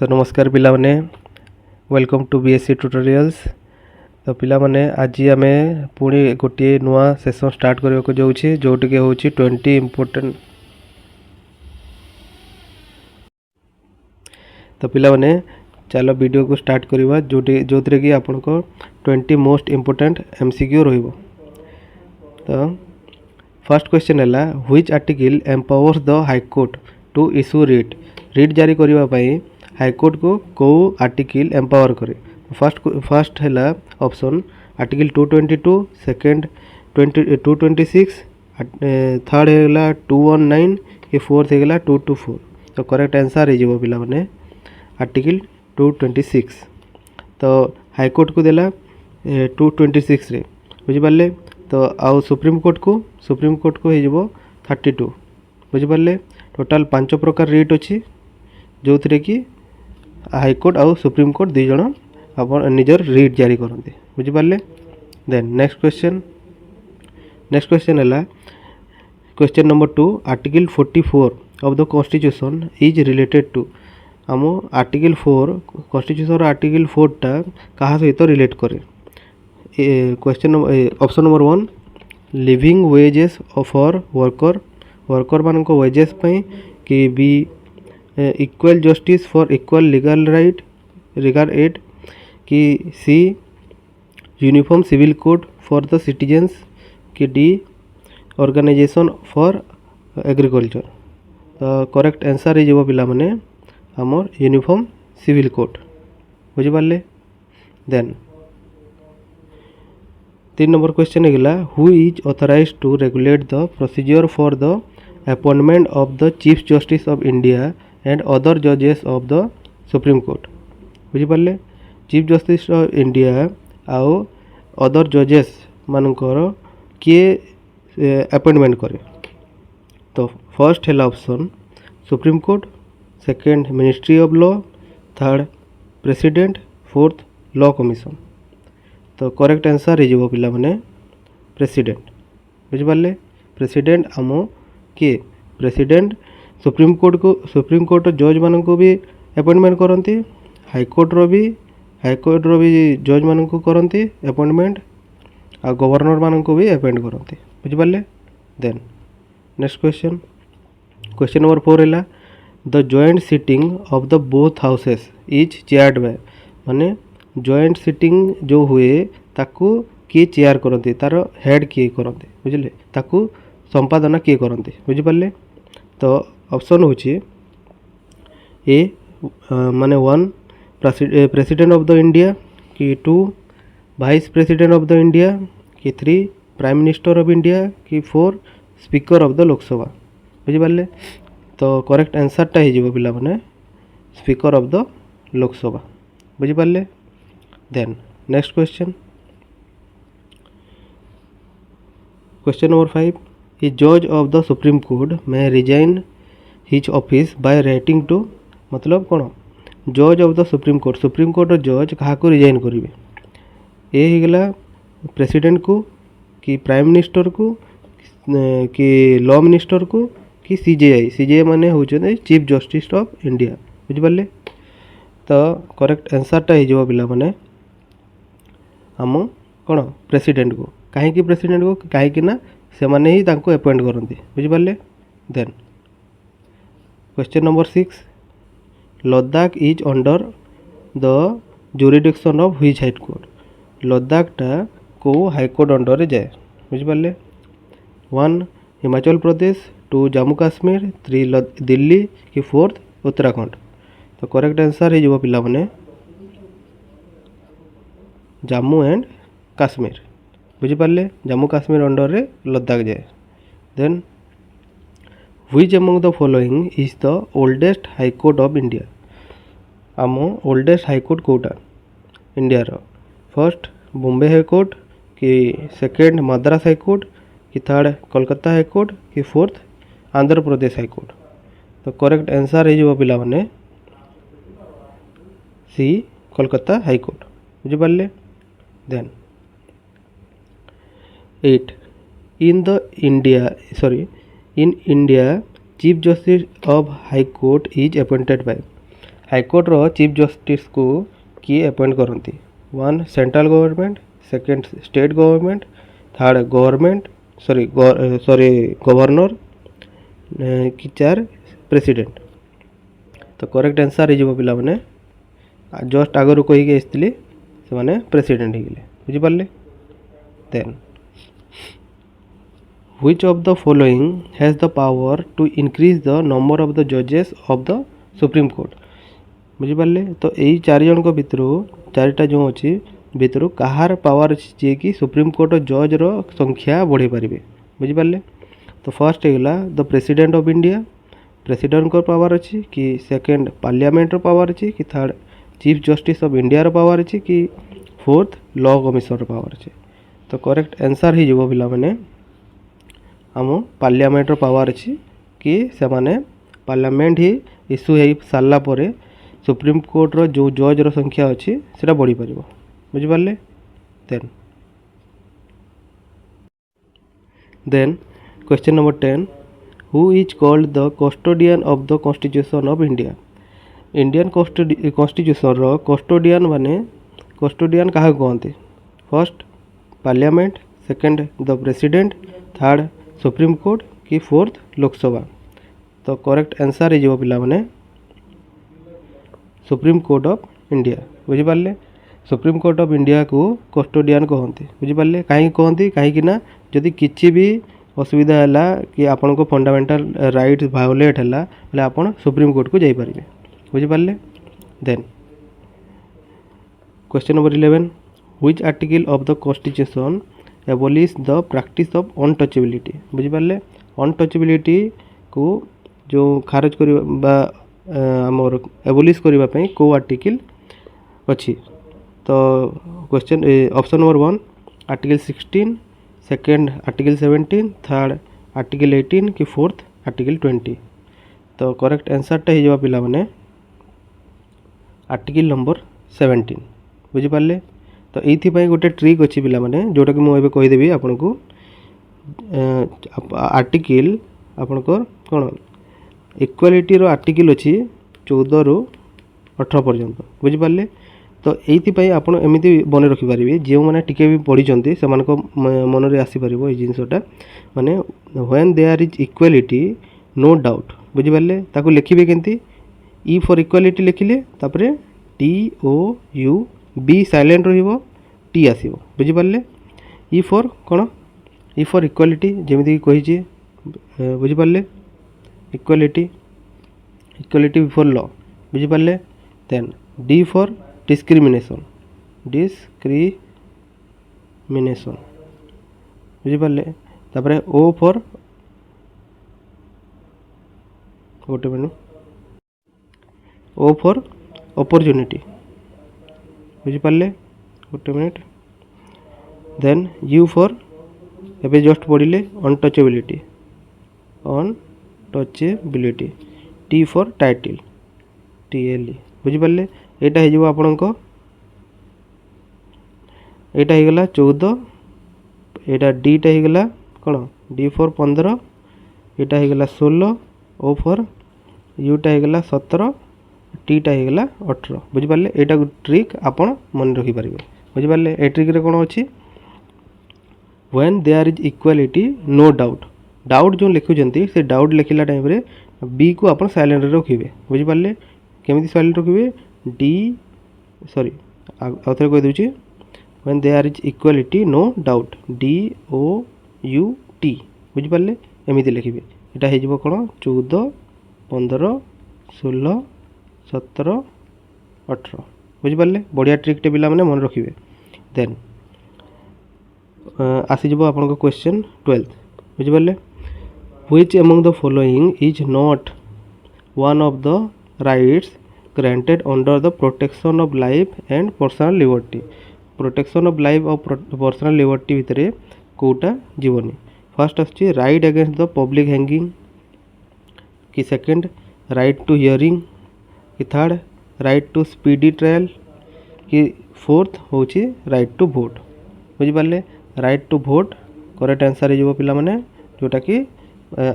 तो नमस्कार पिला माने वेलकम टू बीएससी ट्यूटोरियल्स। तो पिला माने आज आम पुणी गोटे नुआ सेशन स्टार्ट करने को जाऊँगी जोटि के हूँ 20 इम्पोर्टेंट। तो पिला माने चलो वीडियो को स्टार्ट करवा जो थे कि आपन को 20 मोस्ट इम्पोर्टेंट एमसीक्यू रहिबो। तो फर्स्ट क्वेश्चन है which article empowers the high court to issue writ जारी करने हाईकोर्ट को कौ आर्टिकल एम्पावर करे। फर्स्ट है ऑप्शन आर्टिकल 222, सेकेंड 226, थर्ड है 219 कि फोर्थ है 224। तो करेक्ट आंसर हो पिला माने आर्टिकल 226। तो हाईकोर्ट को देला 226 रे बुझिपारे। तो आउ सुप्रीम कोर्ट को हो 32 बुझिपारे। टोटाल 5 प्रकार रिट अच्छी जो थे कि हाईकोर्ट आउ सुप्रीम कोर्ट दुई जन आप निजर रिट जारी करते बुझिपारे। देन नेक्स्ट क्वेश्चन है question number 2 article 44 of the constitution is related to. आम आर्टिकल 4 कॉन्स्टिट्यूशन आर्टिकल 4 टा कहा सहित रिलेट करे। Question option number 1 living wages for worker मान वेजेस कि B equal justice for equal legal aid कि C uniform civil code for the citizens कि D organisation for agriculture. तो करेक्ट आंसर हो पिला माने हमर यूनिफॉर्म सिविल कोड बुझिपारे। देन 3 नंबर क्वेश्चन है who is authorised to regulate the procedure for the appointment of the chief justice of India and other जजेस of the Supreme Court बुझिपारे। Chief justice of India आउ other जजेस मानकर किए appointment करे। तो first है option Supreme Court, second ministry of law, third president, fourth law commission. तो करेक्ट आंसर हो पिला माने प्रेसिडेंट बुझिपारे। प्रेसिडेंट आम किए प्रेसिडेंट सुप्रीम कोर्ट जज मान को भी अपॉइंटमेंट करती, हाईकोर्ट रो भी जज मान को करती अपॉइंटमेंट, आ गवर्नर मान को भी अपॉइंट करती बुझिपारे। देन नेक्स्ट क्वेश्चन नंबर 4 है the joint sitting of the both houses is chaired by. माने जॉइंट सिटिंग जो हुए ताकू किए चेयर करती, तार हेड किए करते बुझे, ताकू संपादना किए करते बुझिपारे। तो ऑप्शन हूँ ए माने 1 प्रेसिडेंट ऑफ द इंडिया कि 2 vice president of the India कि 3 प्राइम मिनिस्टर ऑफ इंडिया कि 4 स्पीकर ऑफ द लोकसभा बुझिपारे। तो करेक्ट आंसरटा हो पिला माने speaker of the Lok Sabha बुझिपारे। Then next question number 5 ए जज ऑफ द सुप्रीम कोर्ट में resign his office by writing to. मतलब कौन जज ऑफ द सुप्रीम कोर्ट जज क्या रिजाइन करेंगे। ये होगला प्रेसिडेंट को कि प्राइम मिनिस्टर को कि लॉ मिनिस्टर को कि सीजेआई माने होचने चीफ जस्टिस ऑफ इंडिया बुझिपारे। तो करेक्ट आंसरटा हो पिला माने आम कौन प्रेसिडेंट को कहीं ना से माने ही तांको अपॉइंट करती बुझिपारे। Then question number 6 Ladakh is under the jurisdiction of which high court. लद्दाखटा को हाईकोर्ट अंडर रे जाए बुझिपारे। 1 हिमाचल प्रदेश, 2 जम्मू काश्मीर, 3 दिल्ली कि 4 उत्तराखंड। तो करेक्ट आंसर हो पिला माने जम्मू एंड काश्मीर बुझिपारे। जम्मू काश्मीर अंडर रे लद्दाख जाए। Then which among the following is the oldest high court of India. आम ओल्डेस्ट हाईकोर्ट कोटा इंडिया रो। फर्स्ट बॉम्बे हाईकोर्ट कि सेकेंड मद्रास हाईकोर्ट कि थर्ड कोलकाता हाईकोर्ट कि फोर्थ आंध्र प्रदेश हाईकोर्ट। तो करेक्ट आंसर हो पिला माने सी कोलकाता हाईकोर्ट बुझिपारे। Then 8 in India chief justice of high court is appointed by. High court row chief justice को किए अपॉइंट करती? 1 central government, second state government, third government sorry governor कि 4 president. तो करेक्ट आंसर हो पिला माने जस्ट आगर कहीकि आसती से माने प्रेसिडेंट होगले बुझिपारे। Then which of the following has the power to increase the number of the judges of the supreme court? बुझिपारे। तो यही 4 जन भितर 4टा जो अच्छी भितर कहार पावर अच्छी जी कि सुप्रीम कोर्ट जज रो संख्या बढ़े पारे बुझिपारे। तो फर्स्ट होगा the president of India, president को पावर अच्छी कि सेकेंड पार्लियामेंट रो पावर अच्छी कि third chief justice of India रो पावर अच्छी कि फोर्थ लॉ कमिशन रो पावर अच्छी। तो करेक्ट आंसर हो पिला माने आम पार्लियामेंट रो पावर अच्छी कि से माने पार्लियामेंट ही इश्यू हो सारा पर सुप्रीम कोर्ट रो जो जज रो संख्या अच्छी से बढ़ी पार बुझिपारे। Then question number 10 who is called the custodian of the constitution of India? Indian constitution row custodian माने कस्टोडियन क्या कहते? First parliament, second the president, third supreme court कि फोर्थ लोकसभा। तो करेक्ट आंसर हो पिला माने supreme court of India बुझिपारे। Supreme court of India को custodian कहते बुझिपारे। कहीं कहती कहीं जदि किसी भी असुविधा है कि आपण को फंडामेंटल राइट वायोलेट है आपण सुप्रीम कोर्ट को जाई पारिबे बुझिपारे। Then question number 11 which article of the constitution abolish the practice of untouchability? बुझिपारे। अनटचेबिलिटी को जो खारज करबा आमर एबोलिश करबा को आर्टिकल अच्छी? तो question option number 1 article 16, second article 17, third article 18 कि फोर्थ आर्टिकल 20। तो करेक्ट आंसरटा हो पिला माने आर्टिकल नंबर 17 बुझिपारे। तो ये गोटे ट्रिक अच्छी पिला माने जोटा कि मुझे कहीदेवी आपन को आर्टिकल आपनकर कौन इक्वालिटी रो आर्टिकल अच्छी 14 ରୁ 18 पर्यंत बुझिपारे। तो ये आपड़ एमती बन रखिपारे जो मैंने टिके भी पढ़ी से मन में आसीपर ये जिनसटा माने when there is equality no doubt बुझिपारे। ताको लिखिबे केंती ई फॉर इक्वालिटी लिखिले तापरे TOU बी साइलेंट रहिबो टी आसीबो बुझिपारे। ई फॉर कौन ई फॉर इक्वालिटी जेमिति कही बुझिपारे इक्वालिटी इक्वालिटी बिफोर लॉ बुझिपारे। देन डी फॉर डिस्क्रिमिनेशन बुझिपारे। तापरे ओ फॉर गोटे मिनट ओ फॉर अपॉर्चुनिटी बुझिपारे गोटे मिनट। देन यू फॉर एबे जस्ट पढ़िले untouchability T for title TLE बुझिपारे। यहाँ हो आपण को यहाँ होगला 14 यहाँ डीटा होगला कौन डी फॉर 15 यहाँ होगला 16 ओ फॉर यूटा होगला 17 टीटा होगला 18 बुझिपारे। यहाँ ट्रिक आपन मन रखिपारे बुझिपारे। ए ट्रिक रे कौन अच्छी when there is equality no doubt doubt जो लिखुंट से डाउट लिखला टाइम रे बी को आप साइलेंट रखिए बुझिपारे। केमी साइलेंट रखिए डी सॉरी आउ थे कहीदे when there is equality no doubt DOUT बुझिपारे एमती लिखिए। यहाँ हो कौन 14 15 16 17 18 बुझिपारे। बढ़िया ट्रिकटे पिला माने मन रखिए। देन आसीज आपन क्वेश्चन 12 बुझिपारे which among the following is not one of the rights granted under the protection of life and personal liberty? Protection of life और पर्सनल लिबर्टी भितर कोटा जीवनी? फर्स्ट आछे right against the public hanging कि second right to hearing कि third right to speedy trial कि fourth होची right to vote बुझिपारे। Right to vote correct answer हो पिला माने जोटा कि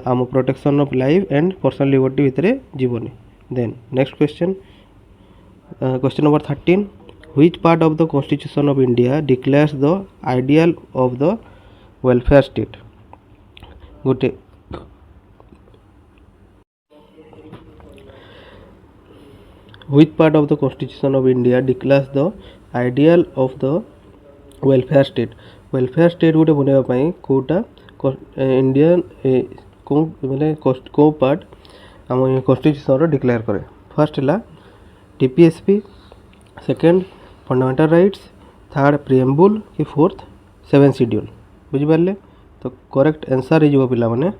आम protection of life and personal liberty भितर जीवनी। Then next question Question number 13. Which part of the Constitution of India declares the ideal of the welfare state? गोटे which part of the Constitution of India declares the ideal of the welfare state? welfare state गोटे बनवा पाई Kota Indian को माने को part आम constitution declare करे? First है टीपीएसपी, second fundamental rights, third प्रिएम्बुल कि फोर्थ 7 शेड्यूल। बुझिपारे? तो करेक्ट आंसर हो पिला माने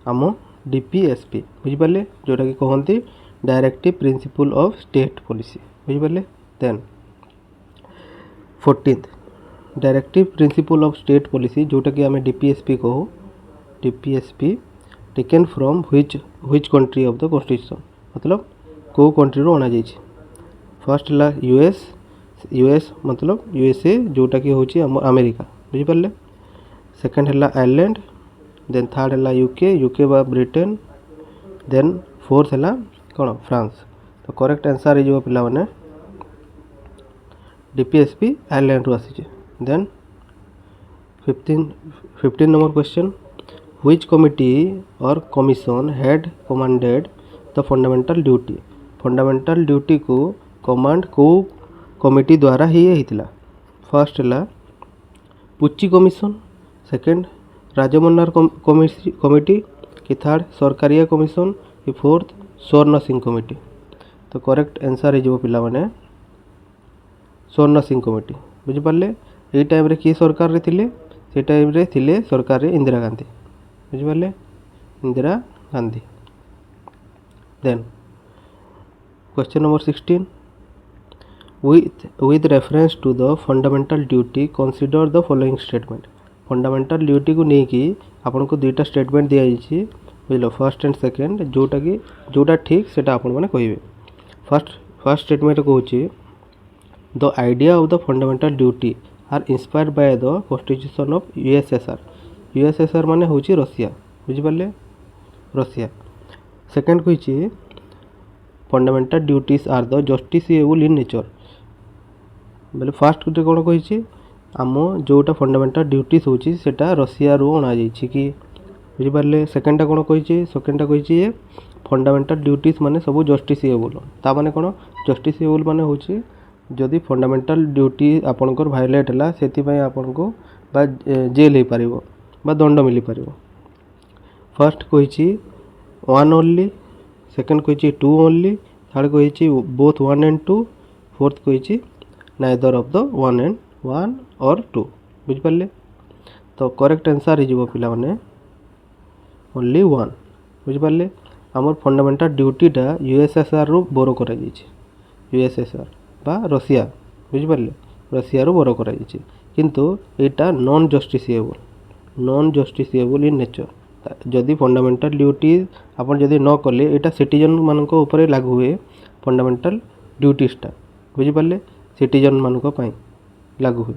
आम डीपीएसपी। बुझिपारे? जोटा कि कहते directive principle of state policy. बुझिपारे? Then 14th directive principle of state policy जोटा कि आम डीपीएसपी कहू। DPSP taken from which country of the constitution, मतलब को कंट्री रो अना जाइए। फर्स्ट है यूएस मतलब यूएसए जोटा कि होची अमेरिका। बुझिपारे? सेकेंड है आयरलैंड, देन थर्ड है यूके बा ब्रिटेन, देन फोर्थ है कौन फ्रांस। तो करेक्ट आंसर हो पिला माने डीपीएसपी आयरलैंड रू आसी। Then 15 number question, which committee और commission had commanded the fundamental duty? Fundamental duty को कमांड को कमिटी द्वारा ही होता? फर्स्ट है Punchhi commission, second Rajamannar committee कि थर्ड सरकारिया कमिशन कि फोर्थ स्वर्ण सिंह कमिटी। तो करेक्ट आंसर हो पिला माने स्वर्ण सिंह कमिटी। बुझिपारे? ये टाइम रे किए सरकार रे थिले? से टाइम रे थिले सरकार रे इंदिरा गांधी। बुझिपारे? Indira Gandhi. Then question number 16, with reference to the fundamental duty consider the following statement. Fundamental duty को लेकिन आपन को दुईटा स्टेटमेंट दिया जाइए। बुझल? फर्स्ट एंड सेकेंड जोटा ठीक से आपण मैंने कहे। फर्स्ट स्टेटमेंट कहूँ the idea of the fundamental duty are inspired by the constitution of USSR. USSR माने होची रशिया। बुझिपारे? रशिया। सेकेंड कही fundamental duties are the justiciable in nature. बोले फास्ट गोटे कौन कही आम जोटा फंडामेंटल ड्यूटीज होची सेटा रशिया रू अना जाइए कि? बुझिपारे? सेकेंडटा कौन कही? सेकेंडटा कही फंडामेंटल ड्यूटीज माने सब जस्टिसेबल। ता माने कौन? जस्टिसेबल माने होची जदि फंडामेंटल ड्यूटी आपणकर भायोलेट है से आपण को बा जेल हो पार बा दंड मिल पार। फर्स्ट कही 1 ओनली, सेकेंड कही 2 ओनली, थर्ड कही बोथ 1 and 2, फोर्थ कही नाइदर ऑफ द 1 और 2। बुझिपारे? तो करेक्ट आंसर हो पिला माने ओनली 1। बुझिपारे? आमर फंडामेंटल ड्यूटीटा यूएसएसआर रू बोरो करा जाइए। यूएसएसआर बा रशिया। बुझिपारे? रशिया रू बोरो करा जाइए किंतु एटा नॉन जस्टिसेबल इन नेचर। जदि फंडामेंटल ड्यूटी आपन जदि न कले एटा सिटीजन मानक ऊपर लागू हुए फंडामेंटल ड्यूटीजटा। बुझिपारे? सिटीजन मानक पई लागू हुए।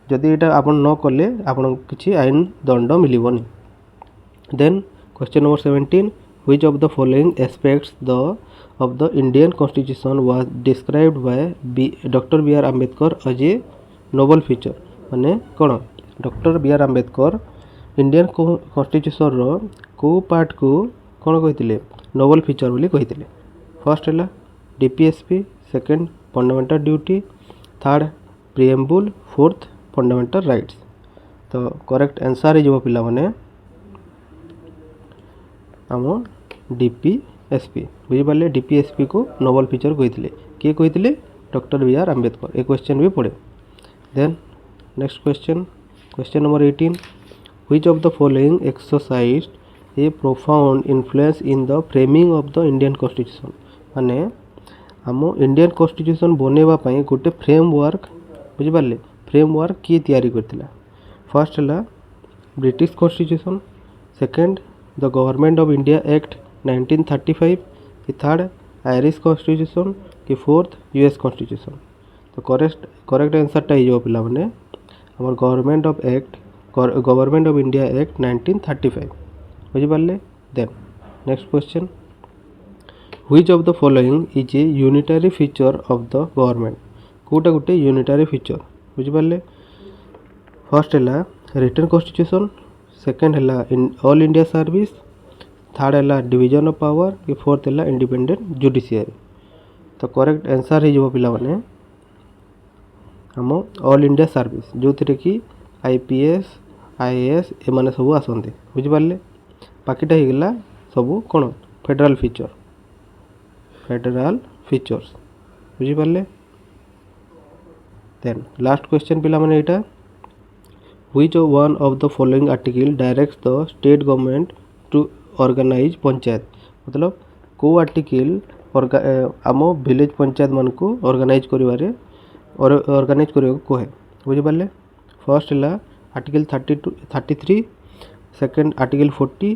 जदि एटा आपन न कले आपन किछि आईन दंड मिलिबनी। Then question number 17, which of the following aspects of the Indian Constitution was described by Dr. B.R. Ambedkar as a noble feature? माने कौन? Doctor B R Ambedkar Indian constitution रो को पार्ट को कौन कहते नोबल फीचर बोली कहते? फर्स्ट है DPSP, second fundamental duty, third preamble, fourth fundamental rights. तो करेक्ट आंसर हो पिला माने आम डीपीएसपी। बुझिपारे? डीपीएसपी को नोबल फीचर कहते किए कहते? Doctor B R Ambedkar. ये क्वेश्चन भी पड़े। Then next question number 18, which of the following exercised a profound influence in the framing of the Indian constitution? माने आम इंडियन कॉन्स्टिट्यूशन बनेवा पई गोटे फ्रेमवर्क। बुझिपारे? फ्रेमवर्क किए तैयारी करथिला? फर्स्ट है British constitution, second the government of India act 1935 कि third Irish constitution कि फोर्थ यूएस कॉन्स्टिट्यूशन। तो करेक्ट आंसरटा हो पिला माने हमर गवर्नमेंट ऑफ इंडिया एक्ट 1935। बुझिपारे? Then next question, Which of the following is a unitary feature of the government? कोटा गोटे यूनिटारी फीचर बुझिपारे। फर्स्ट है रिटन कॉन्स्टिट्यूशन, सेकेंड है ऑल इंडिया सर्विस, थर्ड है डिवीजन ऑफ पावर, कि fourth है independent judiciary. तो करेक्ट आंसर हो पिला माने आम ऑल इंडिया सर्विस जो थी कि आईपीएस आईएएस एमाने सब आसते बुझिपारे। बाकीटा होगला सब कौन फेडरल फीचर, फेडरल फीचर्स बुझिपारे। देन लास्ट क्वेश्चन पिला माने एटा which one of the following article directs the state government to organise panchayat, मतलब को आर्टिकल आम विलेज पंचायत मान को ऑर्गेनाइज करिवारे ऑर्गेनाइज करियो कहे बुझिपारे। फर्स्ट है article 33, second article 40,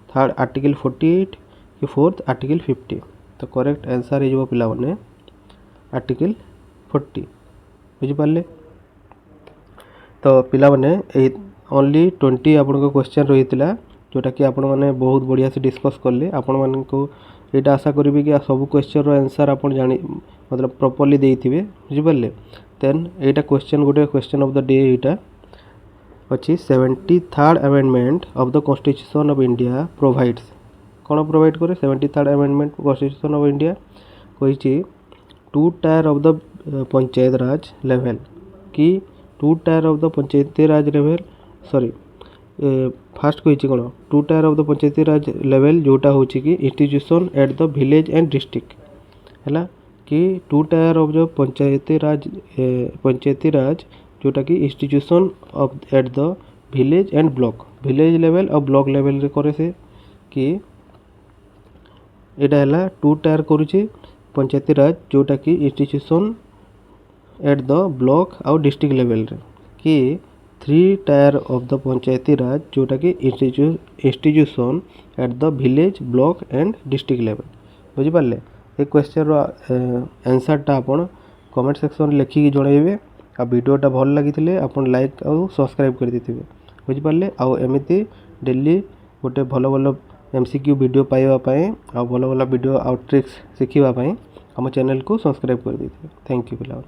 third article 48 कि फोर्थ आर्टिकल 50। तो करेक्ट आंसर हो पिला माने आर्टिकल 40 बुझिपारे। तो पिला माने ओनली 20 आपन क्वेश्चन रही जोटा कि आपण मैंने बहुत बढ़िया से डिस्कस कले। आपण मान को यहाँ आशा करी कि सब क्वेश्चन आंसर आप जानी मतलब प्रॉपर्ली देइथिबे बुझिपारे। देन यहाँ क्वेश्चन गोटे क्वेश्चन ऑफ द डे यहाँ अच्छी 73rd amendment of the constitution of India provides, कौन प्रोवाइड करे 73rd amendment constitution of India कही 2 tyre of the panchayat Raj level, कि 2 tyre of the panchayati Raj level sorry fast कही कौन 2 tyre of the panchayati Raj level जोटा हूँ कि institution at the village and district है कि 2 tyre of the panchayati raj जोटा कि institution of eight the village and block, village level और ब्लॉक लेवल रे करे से कि एटा है 2 टायर करुचे पंचायती राज जोटा कि इंस्टीट्यूशन एट द ब्लॉक और डिस्ट्रिक्ट लेवल रे, कि 3 tier of the panchayati raj जोटा कि institution at the village block and district level बुझिपारे। ये क्वेश्चन आंसरटा आपन कमेंट सेक्शन लिखिकी जणाइबे। आ वीडियोटा भल लगी आपन लाइक और सब्सक्राइब कर देथिबे बुझिपारे। आउ एमिति डेली गोटे भल भल एमसीक्यू वीडियो पाइबा पई आ भल भल वीडियो आउ ट्रिक्स शिखिबा पई हम चैनल को सब्सक्राइब कर देथिबे। थैंक यू पिला।